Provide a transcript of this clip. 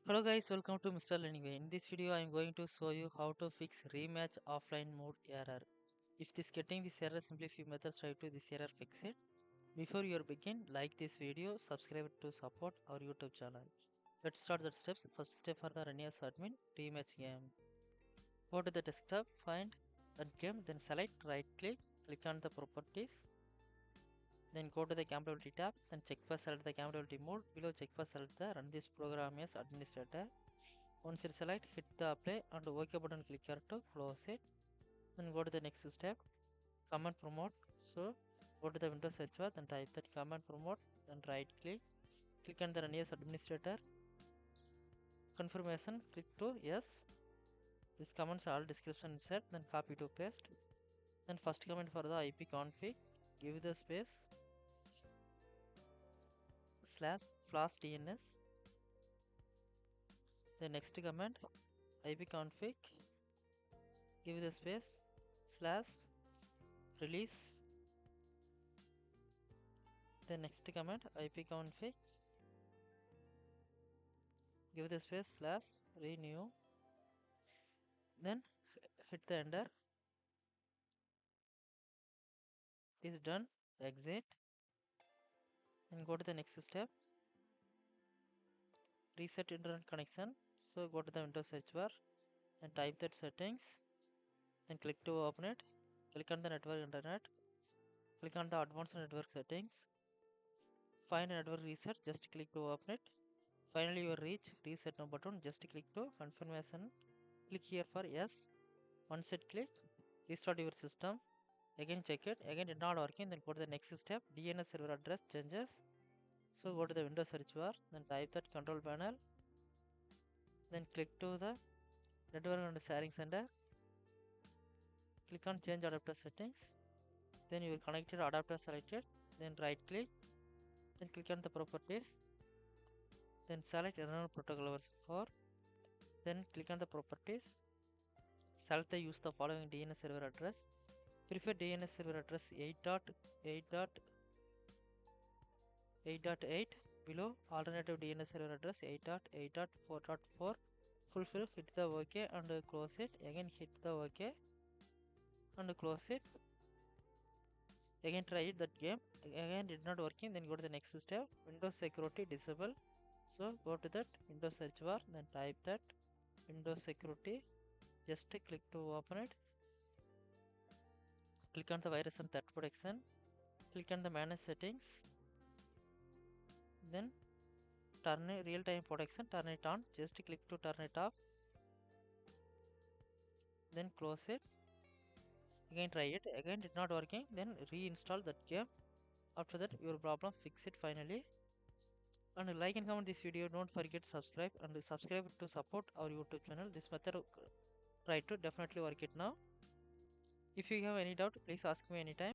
Hello guys, welcome to Mr. Learning. In this video, I am going to show you how to fix rematch offline mode error. If this getting this error, simply few methods try to this error fix it. Before you begin, like this video, subscribe to support our YouTube channel. Let's start the steps. First step for the run as admin, rematch game. Go to the desktop, find that game, then select right click on the properties. Then go to the compatibility tab, then check for select the compatibility mode. Below check for select the run this program as administrator. Once you select, hit the apply and OK button click here to close it. Then go to the next step, command promote. So go to the Windows search bar, then type that command promote, then right click on the run as administrator. Confirmation, click to yes. This commands all description inside, then copy to paste. Then first command for the IP config, give the space slash flash DNS. The next command IP config, give the space slash release. The next command ipconfig, give the space slash renew, then hit the enter. Is done, exit, and go to the next step, reset internet connection. So go to the Windows search bar and type that settings, then click to open it. Click on the network internet, click on the advanced network settings, find network reset, just click to open it. Finally you reach reset now button, just click to confirmation, click here for yes. Once it click, restart your system. Again check it, again it not working, then go to the next step, DNS server address changes. So go to the Windows search bar, then type that control panel, then click to the network and sharing center, click on change adapter settings, then you will connected adapter selected, then right click, then click on the properties, then select internal protocol version 4, then click on the properties, select the use the following DNS server address, prefer DNS server address 8.8.8, below alternative DNS server address 8.8.4.4. fulfill, hit the OK and close it, again hit the OK and close it, again try it that game, again did not working, then go to the next step, Windows security disable. So go to that Windows search bar, then type that Windows security, just click to open it, click on the virus and threat protection, click on the manage settings, then turn real-time protection, turn it on, just click to turn it off, then close it, again try it, again did not working, then reinstall that game. After that your problem fix it finally. And like and comment this video, don't forget to subscribe and subscribe to support our YouTube channel. This method try to definitely work it now. If you have any doubt, please ask me anytime.